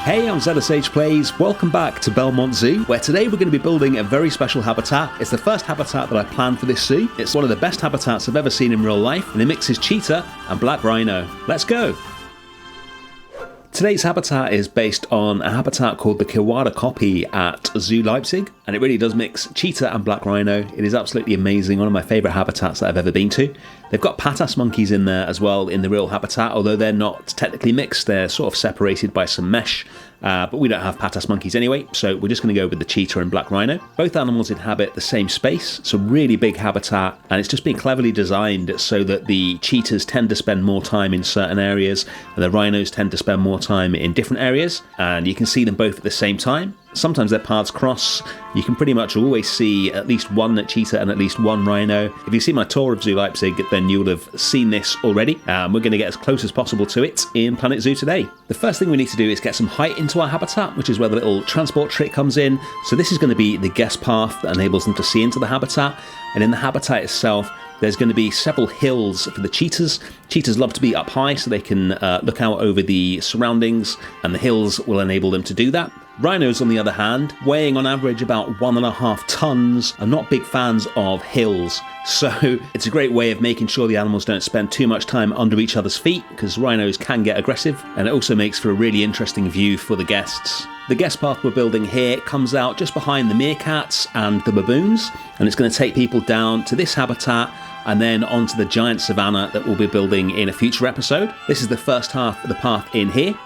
Hey, I'm ZSH Plays. Welcome back to Bellemont Zoo, where today we're going to be building a very special habitat. It's the first habitat that I planned for this zoo. It's one of the best habitats I've ever seen in real life, and it mixes cheetah and black rhino. Let's go! Today's habitat is based on a habitat called the Kiwara Kopje at Zoo Leipzig, and it really does mix cheetah and black rhino. It is absolutely amazing, one of my favourite habitats that I've ever been to. They've got patas monkeys in there as well in the real habitat, although they're not technically mixed, they're sort of separated by some mesh. But we don't have patas monkeys anyway, so we're just going to go with the cheetah and black rhino. Both animals inhabit the same space, it's a really big habitat, and it's just been cleverly designed so that the cheetahs tend to spend more time in certain areas, and the rhinos tend to spend more time in different areas, and you can see them both at the same time. Sometimes their paths cross. You can pretty much always see at least one cheetah and at least one rhino. If you've seen my tour of Zoo Leipzig, then you'll have seen this already. We're going to get as close as possible to it in Planet Zoo today. The first thing we need to do is get some height into our habitat, which is where the little transport trick comes in. So this is going to be the guest path that enables them to see into the habitat. And in the habitat itself, there's going to be several hills for the cheetahs. Cheetahs love to be up high so they can look out over the surroundings, and the hills will enable them to do that. Rhinos, on the other hand, weighing on average about 1.5 tons, are not big fans of hills. So it's a great way of making sure the animals don't spend too much time under each other's feet, because rhinos can get aggressive, and it also makes for a really interesting view for the guests. The guest path we're building here comes out just behind the meerkats and the baboons, and it's going to take people down to this habitat and then onto the giant savanna that we'll be building in a future episode. This is the first half of the path in here.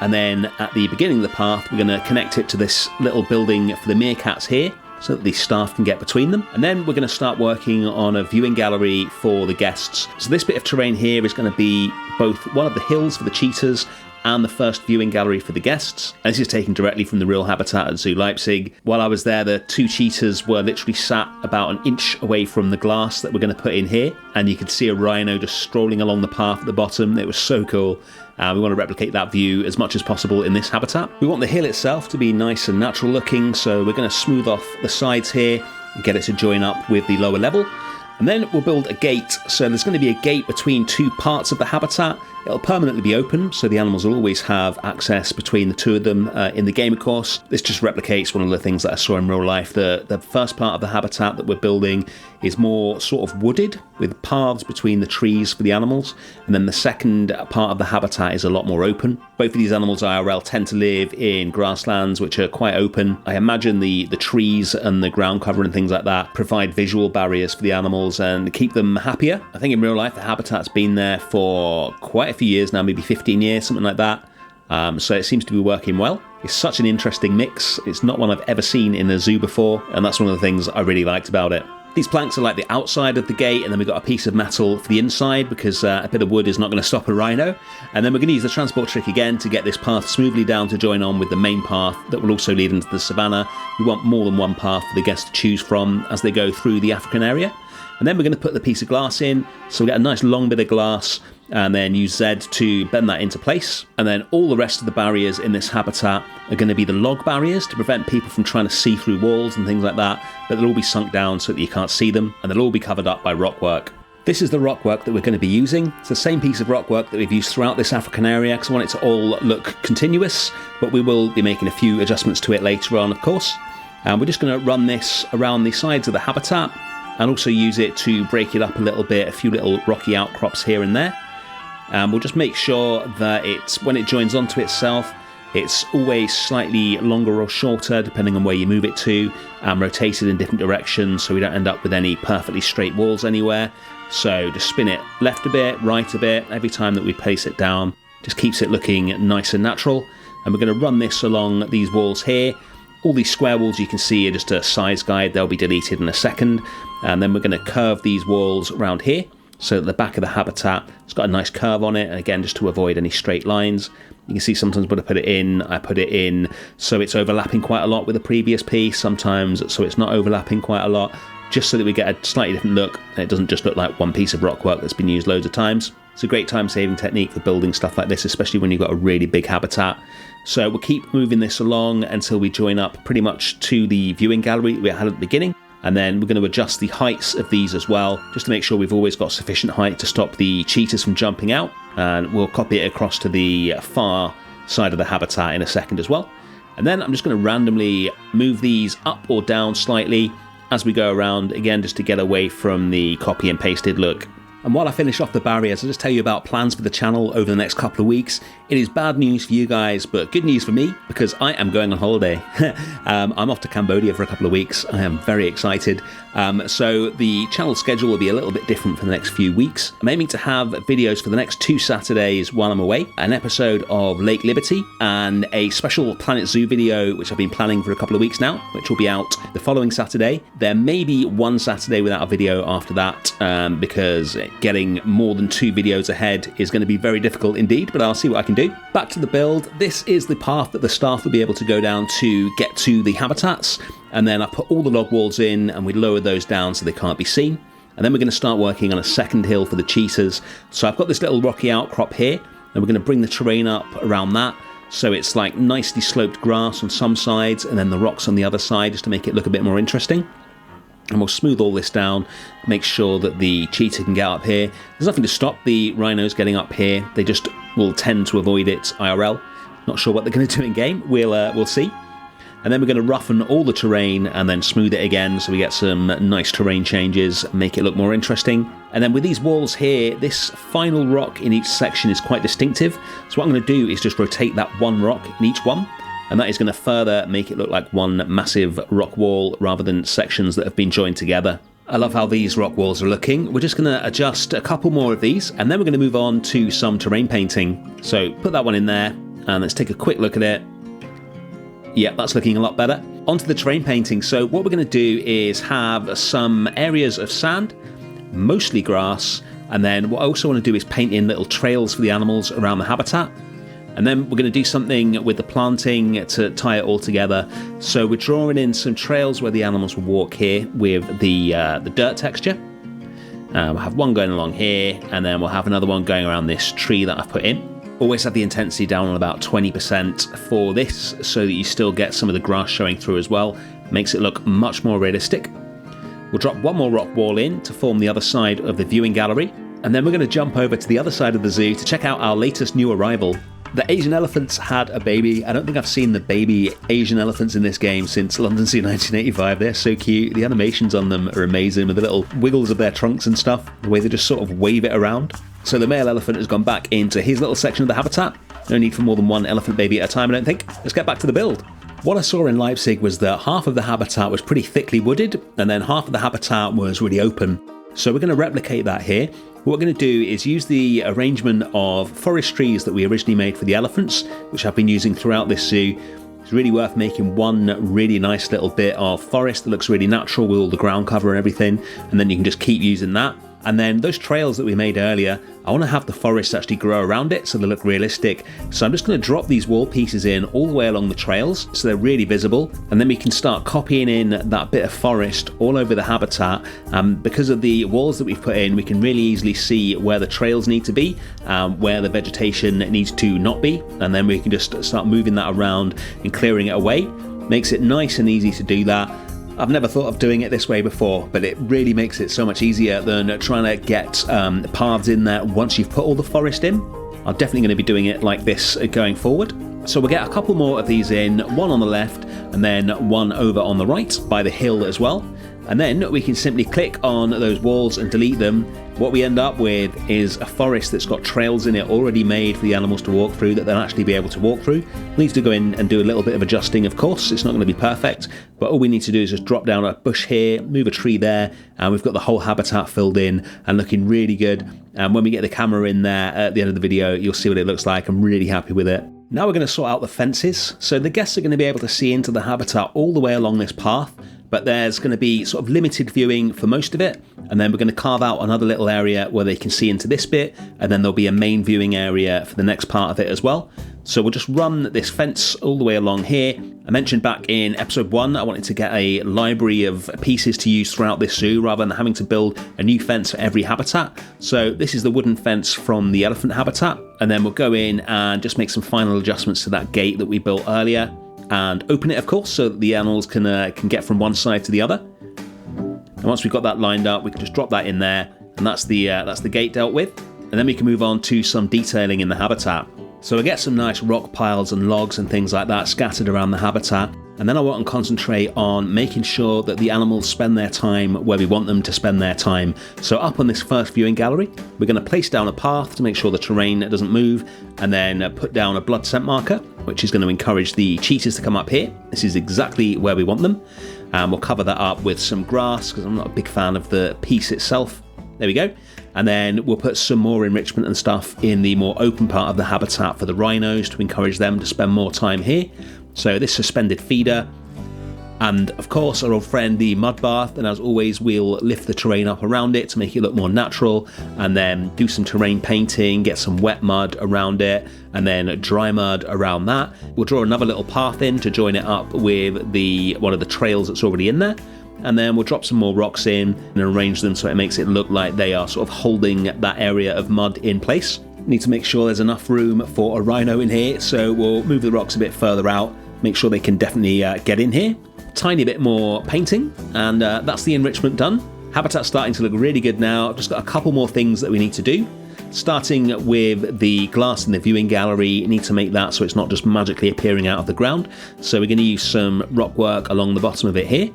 And then at the beginning of the path, we're going to connect it to this little building for the meerkats here, so that the staff can get between them. And then we're going to start working on a viewing gallery for the guests. So this bit of terrain here is going to be both one of the hills for the cheetahs and the first viewing gallery for the guests. And this is taken directly from the real habitat at Zoo Leipzig. While I was there, the two cheetahs were literally sat about an inch away from the glass that we're going to put in here. And you could see a rhino just strolling along the path at the bottom. It was so cool. We want to replicate that view as much as possible in this habitat. We want the hill itself to be nice and natural looking, so we're going to smooth off the sides here and get it to join up with the lower level. And then we'll build a gate, so there's going to be a gate between two parts of the habitat. It'll permanently be open, so the animals will always have access between the two of them in the game, of course. This just replicates one of the things that I saw in real life. The first part of the habitat that we're building is more sort of wooded, with paths between the trees for the animals, and then the second part of the habitat is a lot more open. Both of these animals IRL tend to live in grasslands which are quite open. I imagine the trees and the ground cover and things like that provide visual barriers for the animals and keep them happier. I think in real life the habitat's been there for quite a few years now, maybe 15 years, something like that. So it seems to be working well. It's such an interesting mix. It's not one I've ever seen in a zoo before, and that's one of the things I really liked about it. These planks are like the outside of the gate, and then we've got a piece of metal for the inside, because a bit of wood is not going to stop a rhino. And then we're going to use the transport trick again to get this path smoothly down to join on with the main path that will also lead into the savannah. We want more than one path for the guests to choose from as they go through the African area. And then we're going to put the piece of glass in, so we get a nice long bit of glass, and then use Z to bend that into place. And then all the rest of the barriers in this habitat are going to be the log barriers to prevent people from trying to see through walls and things like that, but they'll all be sunk down so that you can't see them, and they'll all be covered up by rockwork. This is the rockwork that we're going to be using. It's the same piece of rockwork that we've used throughout this African area, because I want it to all look continuous, but we will be making a few adjustments to it later on, of course. And we're just going to run this around the sides of the habitat, and also use it to break it up a little bit, a few little rocky outcrops here and there. We'll just make sure that when it joins onto itself, it's always slightly longer or shorter depending on where you move it to, and rotated in different directions so we don't end up with any perfectly straight walls anywhere. So just spin it left a bit, right a bit, every time that we place it down. Just keeps it looking nice and natural. And we're going to run this along these walls here. All these square walls you can see are just a size guide, they'll be deleted in a second. And then we're going to curve these walls around here, so that the back of the habitat has got a nice curve on it, and again, just to avoid any straight lines. You can see sometimes when I put it in so it's overlapping quite a lot with the previous piece, sometimes so it's not overlapping quite a lot, just so that we get a slightly different look, and it doesn't just look like one piece of rockwork that's been used loads of times. It's a great time-saving technique for building stuff like this, especially when you've got a really big habitat. So we'll keep moving this along until we join up pretty much to the viewing gallery we had at the beginning. And then we're going to adjust the heights of these as well, just to make sure we've always got sufficient height to stop the cheetahs from jumping out. And we'll copy it across to the far side of the habitat in a second as well. And then I'm just going to randomly move these up or down slightly as we go around, again, just to get away from the copy and pasted look. And while I finish off the barriers, I'll just tell you about plans for the channel over the next couple of weeks. It is bad news for you guys, but good news for me, because I am going on holiday. I'm off to Cambodia for a couple of weeks. I am very excited. So the channel schedule will be a little bit different for the next few weeks. I'm aiming to have videos for the next 2 Saturdays while I'm away, an episode of Lake Liberty, and a special Planet Zoo video, which I've been planning for a couple of weeks now, which will be out the following Saturday. There may be one Saturday without a video after that, because getting more than 2 videos ahead is going to be very difficult indeed, but I'll see what I can do. Back to the build. This is the path that the staff will be able to go down to get to the habitats, and then I put all the log walls in and we lower those down so they can't be seen. And then we're going to start working on a second hill for the cheetahs. So I've got this little rocky outcrop here, and we're going to bring the terrain up around that. So it's like nicely sloped grass on some sides and then the rocks on the other side, just to make it look a bit more interesting. And we'll smooth all this down, make sure that the cheetah can get up here. There's nothing to stop the rhinos getting up here. They just will tend to avoid it IRL. Not sure what they're going to do in game. We'll see. And then we're going to roughen all the terrain and then smooth it again so we get some nice terrain changes, make it look more interesting. And then with these walls here, this final rock in each section is quite distinctive. So what I'm going to do is just rotate that one rock in each one. And that is going to further make it look like one massive rock wall rather than sections that have been joined together. I love how these rock walls are looking. We're just going to adjust a couple more of these, and then we're going to move on to some terrain painting. So put that one in there, and let's take a quick look at it. Yeah, that's looking a lot better. Onto the terrain painting. So what we're going to do is have some areas of sand, mostly grass, and then what I also want to do is paint in little trails for the animals around the habitat. And then we're going to do something with the planting to tie it all together. So we're drawing in some trails where the animals will walk here with the dirt texture. We'll have one going along here, and then we'll have another one going around this tree that I've put in. Always have the intensity down on about 20% for this, so that you still get some of the grass showing through as well. Makes it look much more realistic. We'll drop one more rock wall in to form the other side of the viewing gallery. And then we're going to jump over to the other side of the zoo to check out our latest new arrival. The Asian elephants had a baby. I don't think I've seen the baby Asian elephants in this game since London Zoo 1985. They're so cute. The animations on them are amazing, with the little wiggles of their trunks and stuff, the way they just sort of wave it around. So the male elephant has gone back into his little section of the habitat. No need for more than one elephant baby at a time, I don't think. Let's get back to the build. What I saw in Leipzig was that half of the habitat was pretty thickly wooded, and then half of the habitat was really open. So we're going to replicate that here. What we're going to do is use the arrangement of forest trees that we originally made for the elephants, which I've been using throughout this zoo. It's really worth making one really nice little bit of forest that looks really natural with all the ground cover and everything, and then you can just keep using that. And then those trails that we made earlier, I want to have the forest actually grow around it so they look realistic. So I'm just going to drop these wall pieces in all the way along the trails so they're really visible, and then we can start copying in that bit of forest all over the habitat. Because of the walls that we've put in, we can really easily see where the trails need to be, where the vegetation needs to not be, and then we can just start moving that around and clearing it away. Makes it nice and easy to do that. I've never thought of doing it this way before, but it really makes it so much easier than trying to get paths in there once you've put all the forest in. I'm definitely going to be doing it like this going forward. So we'll get a couple more of these in, one on the left and then one over on the right by the hill as well. And then we can simply click on those walls and delete them. What we end up with is a forest that's got trails in it already made for the animals to walk through that they'll actually be able to walk through. We need to go in and do a little bit of adjusting, of course. It's not going to be perfect, but all we need to do is just drop down a bush here, move a tree there, and we've got the whole habitat filled in and looking really good. And when we get the camera in there at the end of the video, you'll see what it looks like. I'm really happy with it. Now we're going to sort out the fences. So the guests are going to be able to see into the habitat all the way along this path, but there's going to be sort of limited viewing for most of it, and then we're going to carve out another little area where they can see into this bit, and then there'll be a main viewing area for the next part of it as well. So we'll just run this fence all the way along here. I mentioned back in episode 1 I wanted to get a library of pieces to use throughout this zoo rather than having to build a new fence for every habitat. So this is the wooden fence from the elephant habitat, and then we'll go in and just make some final adjustments to that gate that we built earlier, and open it, of course, so that the animals can get from one side to the other. And once we've got that lined up, we can just drop that in there, and that's the gate dealt with. And then we can move on to some detailing in the habitat. So I get some nice rock piles and logs and things like that scattered around the habitat, and then I want to concentrate on making sure that the animals spend their time where we want them to spend their time. So up on this first viewing gallery, we're going to place down a path to make sure the terrain doesn't move, and then put down a blood scent marker, which is going to encourage the cheetahs to come up here. This is exactly where we want them. And we'll cover that up with some grass, because I'm not a big fan of the piece itself. There we go. And then we'll put some more enrichment and stuff in the more open part of the habitat for the rhinos to encourage them to spend more time here. So this suspended feeder, and of course our old friend the mud bath, and as always we'll lift the terrain up around it to make it look more natural, and then do some terrain painting, get some wet mud around it, and then dry mud around that. We'll draw another little path in to join it up with one of the trails that's already in there, and then we'll drop some more rocks in and arrange them so it makes it look like they are sort of holding that area of mud in place. Need to make sure there's enough room for a rhino in here, so we'll move the rocks a bit further out, make sure they can definitely get in here. Tiny bit more painting, and that's the enrichment done. Habitat's starting to look really good now. I've just got a couple more things that we need to do. Starting with the glass in the viewing gallery, need to make that so it's not just magically appearing out of the ground. So we're going to use some rock work along the bottom of it here.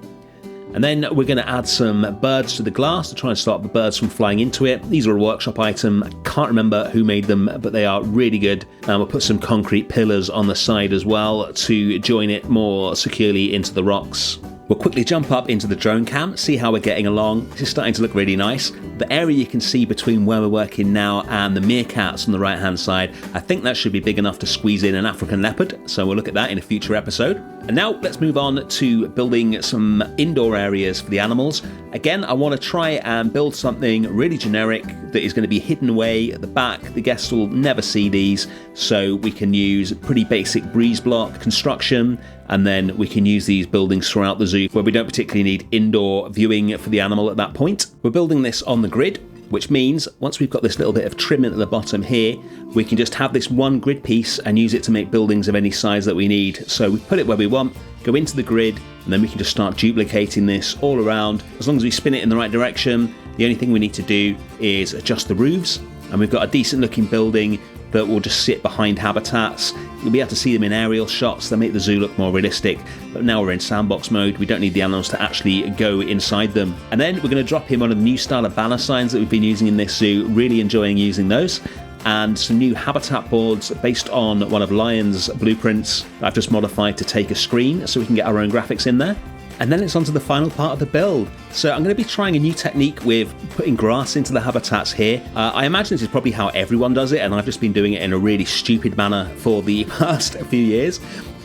And then we're going to add some birds to the glass to try and stop the birds from flying into it. These are a workshop item. I can't remember who made them, but they are really good. And we'll put some concrete pillars on the side as well to join it more securely into the rocks. We'll quickly jump up into the drone cam, see how we're getting along. This is starting to look really nice. The area you can see between where we're working now and the meerkats on the right hand side, I think that should be big enough to squeeze in an African leopard, so we'll look at that in a future episode. And now let's move on to building some indoor areas for the animals. Again, I want to try and build something really generic that is going to be hidden away at the back. The guests will never see these, so we can use pretty basic breeze block construction, and then we can use these buildings throughout the zoo where we don't particularly need indoor viewing for the animal at that point. We're building this on the grid, which means once we've got this little bit of trim at the bottom here, we can just have this one grid piece and use it to make buildings of any size that we need. So we put it where we want, go into the grid, and then we can just start duplicating this all around. As long as we spin it in the right direction, the only thing we need to do is adjust the roofs, and we've got a decent looking building that will just sit behind habitats. You'll be able to see them in aerial shots. They make the zoo look more realistic, but now we're in sandbox mode. We don't need the animals to actually go inside them. And then we're going to drop in one of the new style of banner signs that we've been using in this zoo, really enjoying using those, and some new habitat boards based on one of Lion's blueprints that I've just modified to take a screen so we can get our own graphics in there. And then it's on to the final part of the build. So I'm going to be trying a new technique with putting grass into the habitats here. I imagine this is probably how everyone does it, and I've just been doing it in a really stupid manner for the past few years.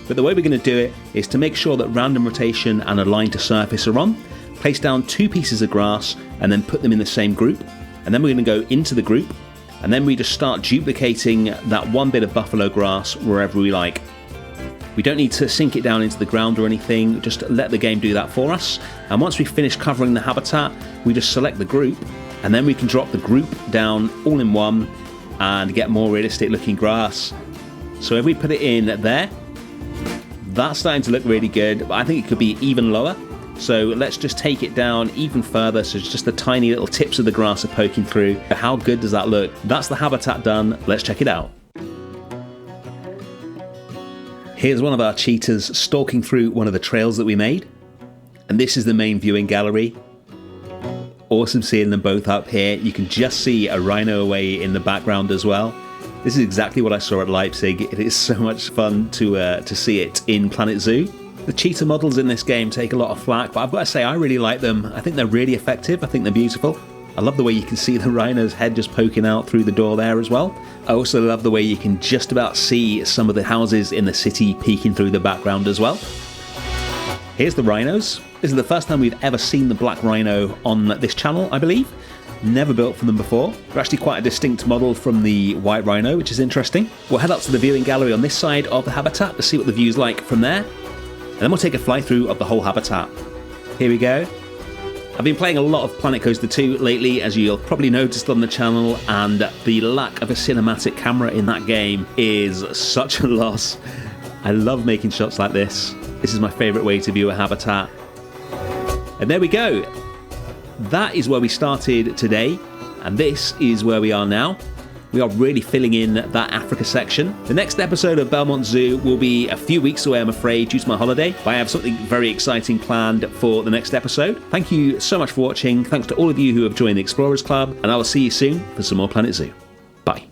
But the way we're going to do it is to make sure that random rotation and align to surface are on, place down 2 pieces of grass, and then put them in the same group. And then we're going to go into the group, and then we just start duplicating that one bit of buffalo grass wherever we like. We don't need to sink it down into the ground or anything, just let the game do that for us. And once we finish covering the habitat, we just select the group, and then we can drop the group down all in one and get more realistic looking grass. So if we put it in there, that's starting to look really good, but I think it could be even lower. So let's just take it down even further, so it's just the tiny little tips of the grass are poking through. How good does that look? That's the habitat done. Let's check it out. Here's one of our cheetahs stalking through one of the trails that we made. And this is the main viewing gallery. Awesome seeing them both up here. You can just see a rhino away in the background as well. This is exactly what I saw at Leipzig. It is so much fun to see it in Planet Zoo. The cheetah models in this game take a lot of flack, but I've got to say I really like them. I think they're really effective. I think they're beautiful. I love the way you can see the rhino's head just poking out through the door there as well. I also love the way you can just about see some of the houses in the city peeking through the background as well. Here's the rhinos. This is the first time we've ever seen the black rhino on this channel, I believe. Never built for them before. They're actually quite a distinct model from the white rhino, which is interesting. We'll head up to the viewing gallery on this side of the habitat to see what the view's like from there. And then we'll take a fly through of the whole habitat. Here we go. I've been playing a lot of Planet Coaster 2 lately, as you'll probably noticed on the channel, and the lack of a cinematic camera in that game is such a loss. I love making shots like this. This is my favourite way to view a habitat. And there we go. That is where we started today, and this is where we are now. We are really filling in that Africa section. The next episode of Bellemont Zoo will be a few weeks away, I'm afraid, due to my holiday, but I have something very exciting planned for the next episode. Thank you so much for watching. Thanks to all of you who have joined the Explorers Club, and I will see you soon for some more Planet Zoo. Bye.